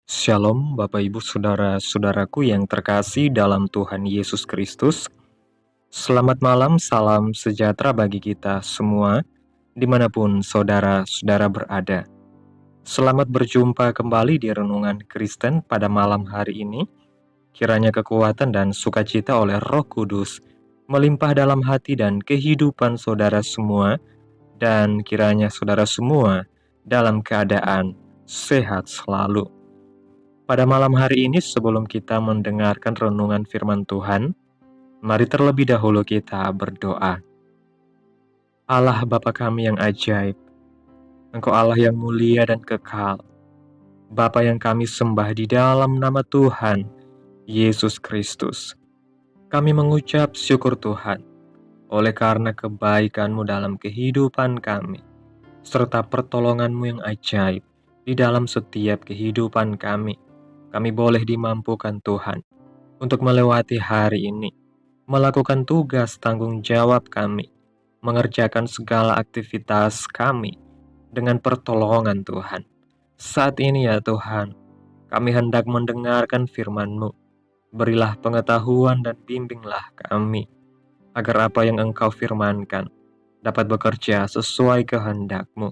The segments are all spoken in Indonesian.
Shalom Bapak Ibu Saudara-saudaraku yang terkasih dalam Tuhan Yesus Kristus. Selamat malam, salam sejahtera bagi kita semua dimanapun saudara-saudara berada. Selamat berjumpa kembali di Renungan Kristen pada malam hari ini. Kiranya kekuatan dan sukacita oleh Roh Kudus melimpah dalam hati dan kehidupan saudara semua, dan kiranya saudara semua dalam keadaan sehat selalu. Pada malam hari ini, sebelum kita mendengarkan renungan firman Tuhan, mari terlebih dahulu kita berdoa. Allah Bapa kami yang ajaib, Engkau Allah yang mulia dan kekal, Bapa yang kami sembah di dalam nama Tuhan Yesus Kristus. Kami mengucap syukur Tuhan, oleh karena kebaikan-Mu dalam kehidupan kami, serta pertolongan-Mu yang ajaib di dalam setiap kehidupan kami. Kami boleh dimampukan Tuhan untuk melewati hari ini, melakukan tugas tanggung jawab kami, mengerjakan segala aktivitas kami dengan pertolongan Tuhan. Saat ini ya Tuhan, kami hendak mendengarkan firman-Mu. Berilah pengetahuan dan bimbinglah kami, agar apa yang Engkau firmankan dapat bekerja sesuai kehendak-Mu.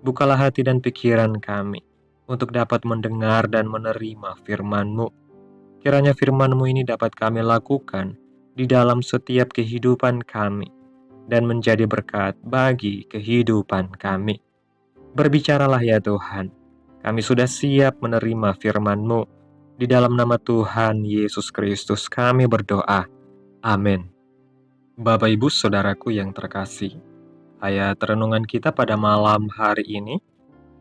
Bukalah hati dan pikiran kami untuk dapat mendengar dan menerima firman-Mu. Kiranya firman-Mu ini dapat kami lakukan di dalam setiap kehidupan kami dan menjadi berkat bagi kehidupan kami. Berbicaralah ya Tuhan, kami sudah siap menerima firman-Mu. Di dalam nama Tuhan Yesus Kristus kami berdoa. Amin. Bapak Ibu Saudaraku yang terkasih, ayat renungan kita pada malam hari ini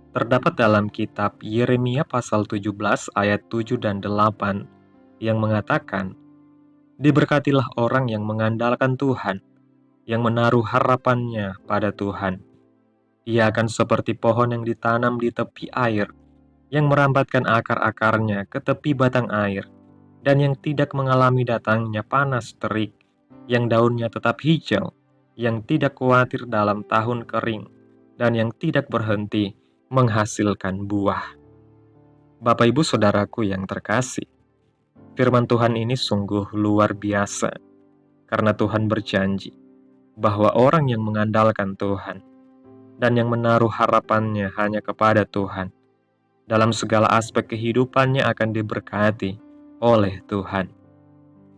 terdapat dalam kitab Yeremia pasal 17 ayat 7 dan 8 yang mengatakan, "Diberkatilah orang yang mengandalkan Tuhan, yang menaruh harapannya pada Tuhan. Ia akan seperti pohon yang ditanam di tepi air, yang merambatkan akar-akarnya ke tepi batang air, dan yang tidak mengalami datangnya panas terik, yang daunnya tetap hijau, yang tidak khawatir dalam tahun kering, dan yang tidak berhenti menghasilkan buah." Bapak Ibu Saudaraku yang terkasih, firman Tuhan ini sungguh luar biasa, karena Tuhan berjanji bahwa orang yang mengandalkan Tuhan dan yang menaruh harapannya hanya kepada Tuhan, dalam segala aspek kehidupannya akan diberkati oleh Tuhan.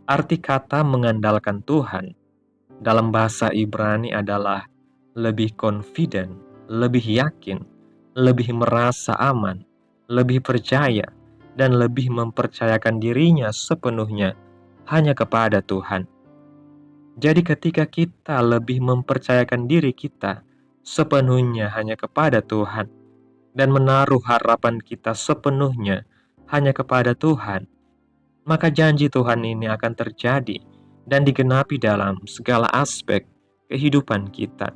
Arti kata mengandalkan Tuhan dalam bahasa Ibrani adalah lebih confident, lebih yakin, lebih merasa aman, lebih percaya, dan lebih mempercayakan dirinya sepenuhnya hanya kepada Tuhan. Jadi ketika kita lebih mempercayakan diri kita sepenuhnya hanya kepada Tuhan dan menaruh harapan kita sepenuhnya hanya kepada Tuhan, maka janji Tuhan ini akan terjadi dan digenapi dalam segala aspek kehidupan kita.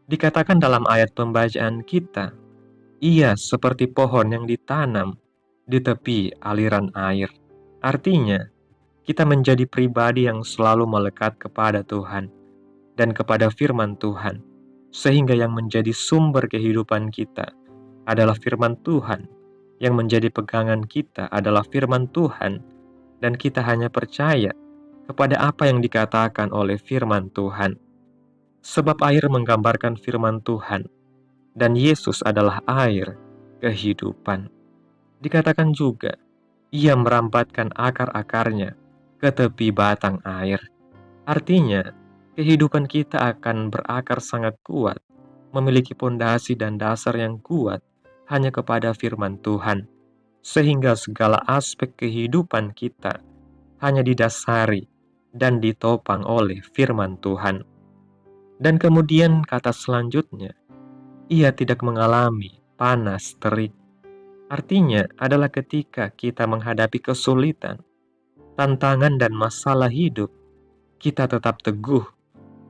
Dikatakan dalam ayat pembacaan kita, ia seperti pohon yang ditanam di tepi aliran air. Artinya, kita menjadi pribadi yang selalu melekat kepada Tuhan dan kepada firman Tuhan, sehingga yang menjadi sumber kehidupan kita adalah firman Tuhan, yang menjadi pegangan kita adalah firman Tuhan, dan kita hanya percaya kepada apa yang dikatakan oleh firman Tuhan. Sebab air menggambarkan firman Tuhan, dan Yesus adalah air kehidupan. Dikatakan juga, ia merambatkan akar-akarnya ke tepi batang air. Artinya, kehidupan kita akan berakar sangat kuat, memiliki pondasi dan dasar yang kuat hanya kepada firman Tuhan, sehingga segala aspek kehidupan kita hanya didasari dan ditopang oleh firman Tuhan. Dan kemudian kata selanjutnya, ia tidak mengalami panas terik. Artinya adalah ketika kita menghadapi kesulitan, tantangan dan masalah hidup, kita tetap teguh,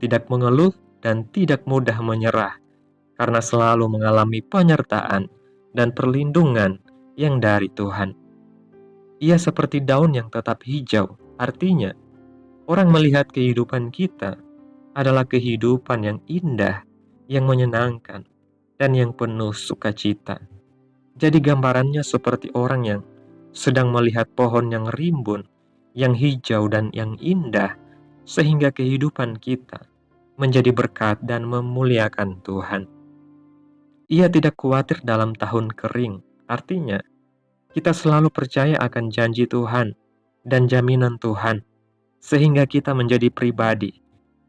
tidak mengeluh dan tidak mudah menyerah, karena selalu mengalami penyertaan dan perlindungan yang dari Tuhan. Ia seperti daun yang tetap hijau, artinya orang melihat kehidupan kita adalah kehidupan yang indah, yang menyenangkan, dan yang penuh sukacita. Jadi gambarannya seperti orang yang sedang melihat pohon yang rimbun, yang hijau dan yang indah, sehingga kehidupan kita menjadi berkat dan memuliakan Tuhan. Ia tidak khawatir dalam tahun kering, artinya kita selalu percaya akan janji Tuhan dan jaminan Tuhan, sehingga kita menjadi pribadi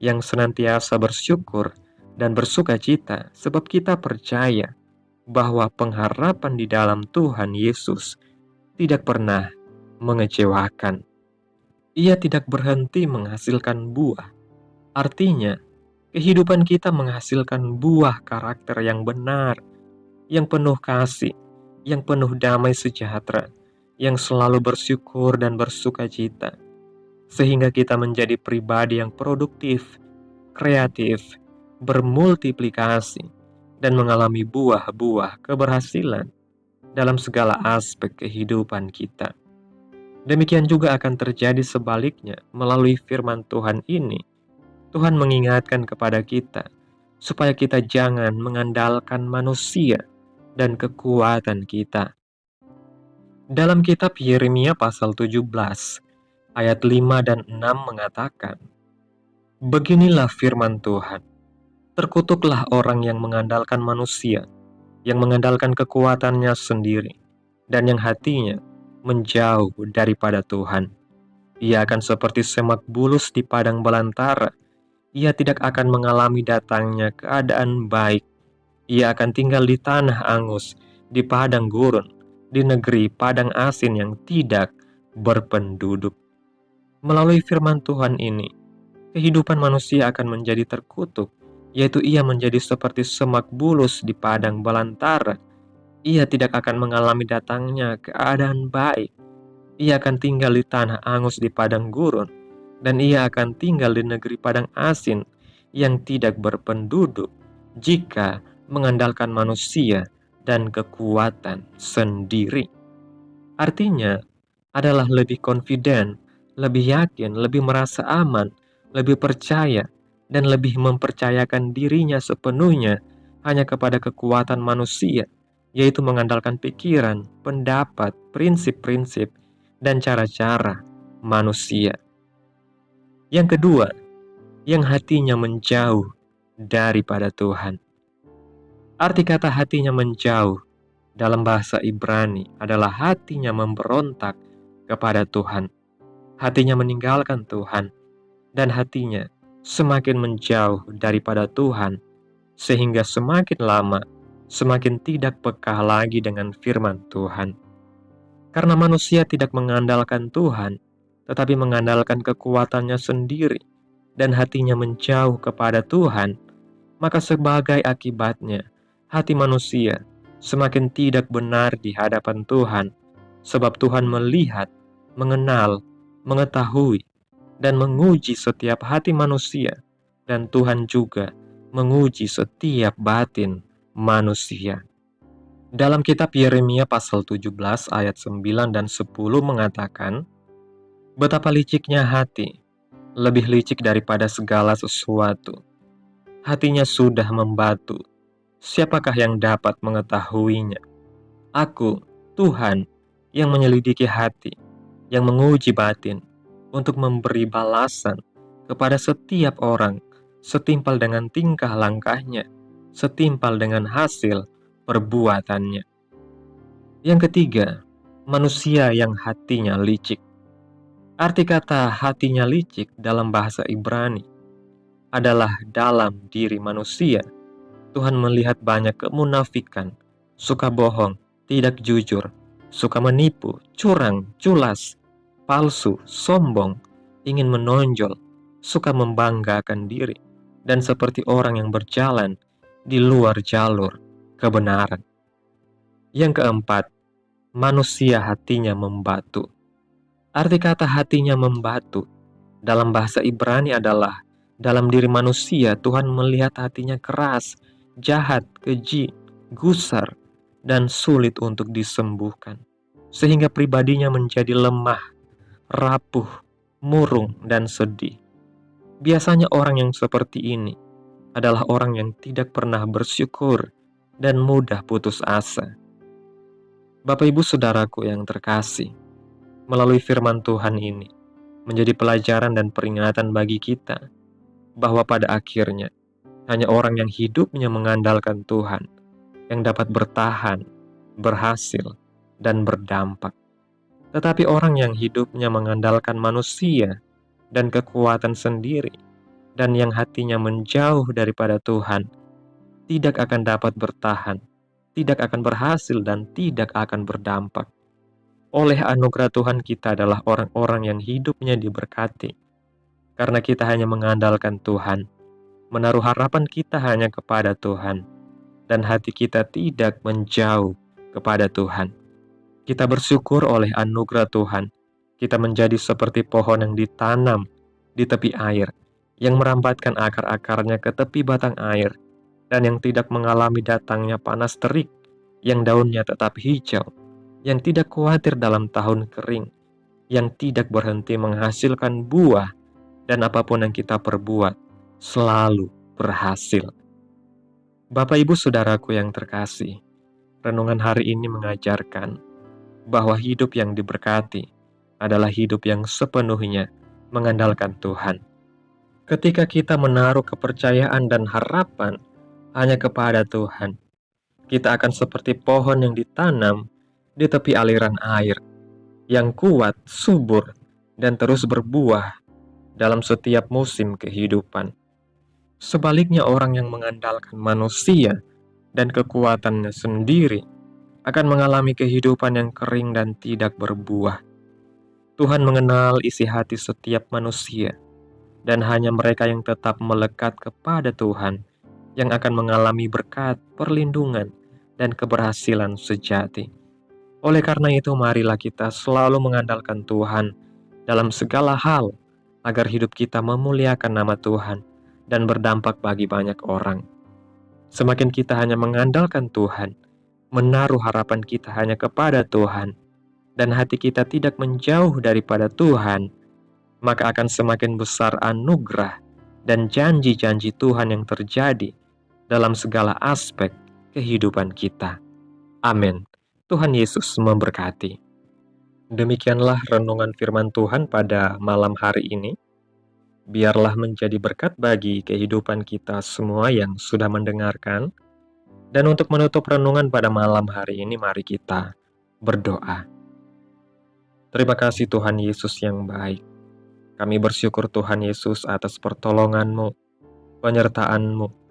yang senantiasa bersyukur dan bersuka cita sebab kita percaya bahwa pengharapan di dalam Tuhan Yesus tidak pernah mengecewakan. Ia tidak berhenti menghasilkan buah. Artinya, kehidupan kita menghasilkan buah karakter yang benar, yang penuh kasih, yang penuh damai sejahtera, yang selalu bersyukur dan bersuka cita, sehingga kita menjadi pribadi yang produktif, kreatif, bermultiplikasi, dan mengalami buah-buah keberhasilan dalam segala aspek kehidupan kita. Demikian juga akan terjadi sebaliknya melalui firman Tuhan ini. Tuhan mengingatkan kepada kita supaya kita jangan mengandalkan manusia dan kekuatan kita. Dalam kitab Yeremia pasal 17 ayat 5 dan 6 mengatakan, "Beginilah firman Tuhan, terkutuklah orang yang mengandalkan manusia, yang mengandalkan kekuatannya sendiri, dan yang hatinya menjauh daripada Tuhan. Ia akan seperti semak bulus di padang belantara. Ia tidak akan mengalami datangnya keadaan baik. Ia akan tinggal di tanah angus, di padang gurun, di negeri padang asin yang tidak berpenduduk." Melalui firman Tuhan ini, kehidupan manusia akan menjadi terkutuk, yaitu ia menjadi seperti semak bulus di padang belantara. Ia tidak akan mengalami datangnya keadaan baik. Ia akan tinggal di tanah angus di padang gurun, dan ia akan tinggal di negeri padang asin yang tidak berpenduduk jika mengandalkan manusia dan kekuatan sendiri. Artinya adalah lebih confident, lebih yakin, lebih merasa aman, lebih percaya, dan lebih mempercayakan dirinya sepenuhnya hanya kepada kekuatan manusia, yaitu mengandalkan pikiran, pendapat, prinsip-prinsip, dan cara-cara manusia. Yang kedua, yang hatinya menjauh daripada Tuhan. Arti kata hatinya menjauh dalam bahasa Ibrani adalah hatinya memberontak kepada Tuhan. Hatinya meninggalkan Tuhan, dan hatinya semakin menjauh daripada Tuhan, sehingga semakin lama semakin tidak peka lagi dengan firman Tuhan. Karena manusia tidak mengandalkan Tuhan, tetapi mengandalkan kekuatannya sendiri, dan hatinya menjauh kepada Tuhan, maka sebagai akibatnya, hati manusia semakin tidak benar di hadapan Tuhan, sebab Tuhan melihat, mengenal, mengetahui, dan menguji setiap hati manusia, dan Tuhan juga menguji setiap batin manusia. Dalam kitab Yeremia pasal 17 ayat 9 dan 10 mengatakan, "Betapa liciknya hati, lebih licik daripada segala sesuatu. Hatinya sudah membatu, siapakah yang dapat mengetahuinya? Aku, Tuhan, yang menyelidiki hati, yang menguji batin, untuk memberi balasan kepada setiap orang setimpal dengan tingkah langkahnya, setimpal dengan hasil perbuatannya." Yang ketiga, manusia yang hatinya licik. Arti kata hatinya licik dalam bahasa Ibrani adalah dalam diri manusia. Tuhan melihat banyak kemunafikan, suka bohong, tidak jujur, suka menipu, curang, culas, palsu, sombong, ingin menonjol, suka membanggakan diri, dan seperti orang yang berjalan di luar jalur kebenaran. Yang keempat, manusia hatinya membatu. Arti kata hatinya membatu dalam bahasa Ibrani adalah dalam diri manusia Tuhan melihat hatinya keras, jahat, keji, gusar, dan sulit untuk disembuhkan, sehingga pribadinya menjadi lemah, rapuh, murung, dan sedih. Biasanya orang yang seperti ini adalah orang yang tidak pernah bersyukur dan mudah putus asa. Bapak Ibu Saudaraku yang terkasih, melalui firman Tuhan ini menjadi pelajaran dan peringatan bagi kita bahwa pada akhirnya hanya orang yang hidupnya mengandalkan Tuhan yang dapat bertahan, berhasil, dan berdampak. Tetapi orang yang hidupnya mengandalkan manusia dan kekuatan sendiri, dan yang hatinya menjauh daripada Tuhan, tidak akan dapat bertahan, tidak akan berhasil, dan tidak akan berdampak. Oleh anugerah Tuhan, kita adalah orang-orang yang hidupnya diberkati, karena kita hanya mengandalkan Tuhan, menaruh harapan kita hanya kepada Tuhan, dan hati kita tidak menjauh kepada Tuhan. Kita bersyukur oleh anugerah Tuhan, kita menjadi seperti pohon yang ditanam di tepi air, yang merambatkan akar-akarnya ke tepi batang air, dan yang tidak mengalami datangnya panas terik, yang daunnya tetap hijau, yang tidak khawatir dalam tahun kering, yang tidak berhenti menghasilkan buah, dan apapun yang kita perbuat selalu berhasil. Bapak Ibu Saudaraku yang terkasih, renungan hari ini mengajarkan bahwa hidup yang diberkati adalah hidup yang sepenuhnya mengandalkan Tuhan. Ketika kita menaruh kepercayaan dan harapan hanya kepada Tuhan, kita akan seperti pohon yang ditanam di tepi aliran air, yang kuat, subur, dan terus berbuah dalam setiap musim kehidupan. Sebaliknya, orang yang mengandalkan manusia dan kekuatannya sendiri akan mengalami kehidupan yang kering dan tidak berbuah. Tuhan mengenal isi hati setiap manusia, dan hanya mereka yang tetap melekat kepada Tuhan yang akan mengalami berkat, perlindungan, dan keberhasilan sejati. Oleh karena itu, marilah kita selalu mengandalkan Tuhan dalam segala hal, agar hidup kita memuliakan nama Tuhan dan berdampak bagi banyak orang. Semakin kita hanya mengandalkan Tuhan, menaruh harapan kita hanya kepada Tuhan, dan hati kita tidak menjauh daripada Tuhan, maka akan semakin besar anugerah dan janji-janji Tuhan yang terjadi dalam segala aspek kehidupan kita. Amin. Tuhan Yesus memberkati. Demikianlah renungan firman Tuhan pada malam hari ini. Biarlah menjadi berkat bagi kehidupan kita semua yang sudah mendengarkan. Dan untuk menutup renungan pada malam hari ini, mari kita berdoa. Terima kasih Tuhan Yesus yang baik. Kami bersyukur Tuhan Yesus atas pertolongan-Mu, penyertaan-Mu,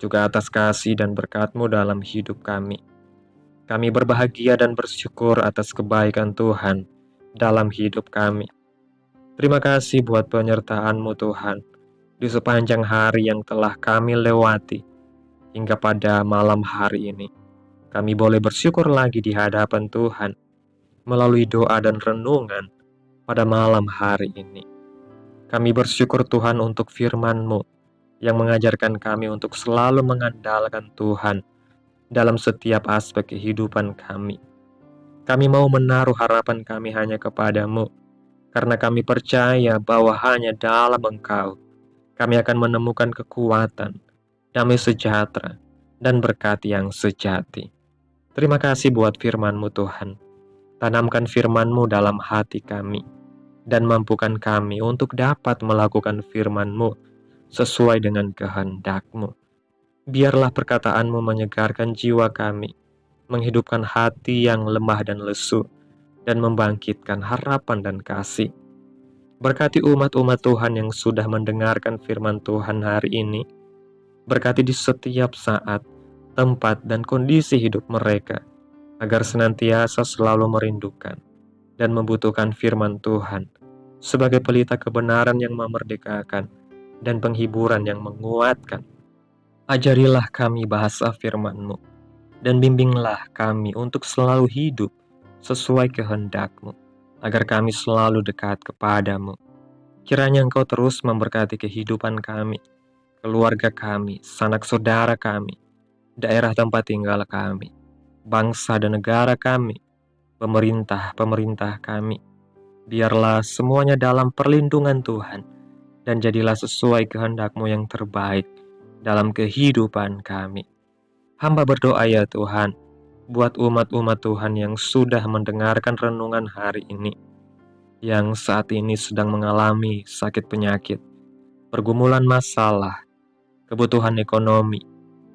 juga atas kasih dan berkat-Mu dalam hidup kami. Kami berbahagia dan bersyukur atas kebaikan Tuhan dalam hidup kami. Terima kasih buat penyertaan-Mu Tuhan di sepanjang hari yang telah kami lewati hingga pada malam hari ini. Kami boleh bersyukur lagi di hadapan Tuhan melalui doa dan renungan pada malam hari ini. Kami bersyukur Tuhan untuk firman-Mu yang mengajarkan kami untuk selalu mengandalkan Tuhan dalam setiap aspek kehidupan kami. Kami mau menaruh harapan kami hanya kepada-Mu, karena kami percaya bahwa hanya dalam Engkau kami akan menemukan kekuatan, damai sejahtera, dan berkat yang sejati. Terima kasih buat firman-Mu Tuhan. Tanamkan firman-Mu dalam hati kami, dan mampukan kami untuk dapat melakukan firman-Mu sesuai dengan kehendak-Mu. Biarlah perkataan-Mu menyegarkan jiwa kami, menghidupkan hati yang lemah dan lesu, dan membangkitkan harapan dan kasih. Berkati umat-umat Tuhan yang sudah mendengarkan firman Tuhan hari ini. Berkati di setiap saat, tempat, dan kondisi hidup mereka, agar senantiasa selalu merindukan dan membutuhkan firman Tuhan sebagai pelita kebenaran yang memerdekakan dan penghiburan yang menguatkan. Ajarilah kami bahasa firman-Mu, dan bimbinglah kami untuk selalu hidup sesuai kehendak-Mu, agar kami selalu dekat kepada-Mu. Kiranya Engkau terus memberkati kehidupan kami, keluarga kami, sanak saudara kami, daerah tempat tinggal kami, bangsa dan negara kami, pemerintah kami. Biarlah semuanya dalam perlindungan Tuhan, dan jadilah sesuai kehendak-Mu yang terbaik dalam kehidupan kami. Hamba berdoa ya Tuhan, buat umat-umat Tuhan yang sudah mendengarkan renungan hari ini, yang saat ini sedang mengalami sakit penyakit, pergumulan masalah, kebutuhan ekonomi.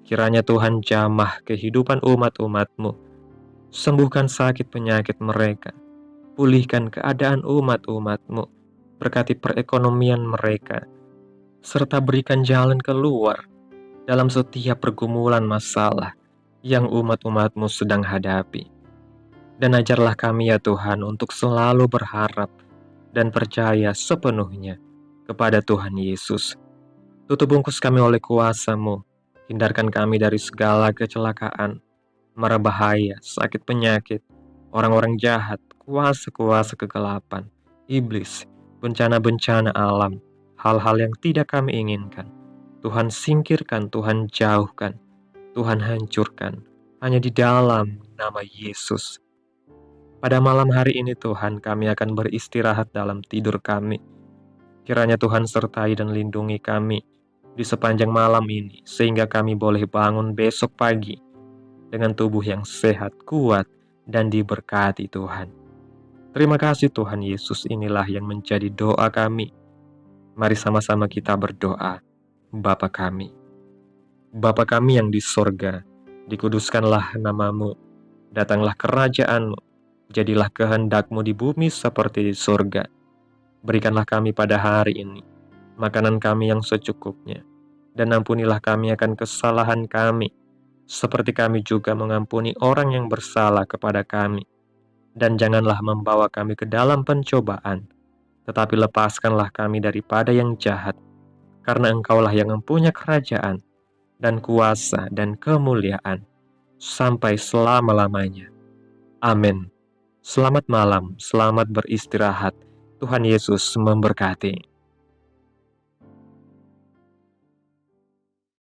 Kiranya Tuhan jamah kehidupan umat-umat-Mu, sembuhkan sakit penyakit mereka, pulihkan keadaan umat-umat-Mu, berkati perekonomian mereka, serta berikan jalan keluar dalam setiap pergumulan masalah yang umat-umat-Mu sedang hadapi. Dan ajarlah kami ya Tuhan untuk selalu berharap dan percaya sepenuhnya kepada Tuhan Yesus. Tutup bungkus kami oleh kuasa-Mu, hindarkan kami dari segala kecelakaan, mara bahaya, sakit penyakit, orang-orang jahat, kuasa-kuasa kegelapan, iblis, bencana-bencana alam, hal-hal yang tidak kami inginkan. Tuhan singkirkan, Tuhan jauhkan, Tuhan hancurkan, hanya di dalam nama Yesus. Pada malam hari ini Tuhan, kami akan beristirahat dalam tidur kami. Kiranya Tuhan sertai dan lindungi kami di sepanjang malam ini, sehingga kami boleh bangun besok pagi dengan tubuh yang sehat, kuat, dan diberkati Tuhan. Terima kasih Tuhan Yesus, inilah yang menjadi doa kami. Mari sama-sama kita berdoa. Bapa kami yang di sorga, dikuduskanlah nama-Mu, datanglah kerajaan-Mu, jadilah kehendak-Mu di bumi seperti di sorga. Berikanlah kami pada hari ini makanan kami yang secukupnya, dan ampunilah kami akan kesalahan kami, seperti kami juga mengampuni orang yang bersalah kepada kami. Dan janganlah membawa kami ke dalam pencobaan, tetapi lepaskanlah kami daripada yang jahat, karena Engkaulah yang mempunyai kerajaan, dan kuasa, dan kemuliaan, sampai selama-lamanya. Amin. Selamat malam, selamat beristirahat. Tuhan Yesus memberkati.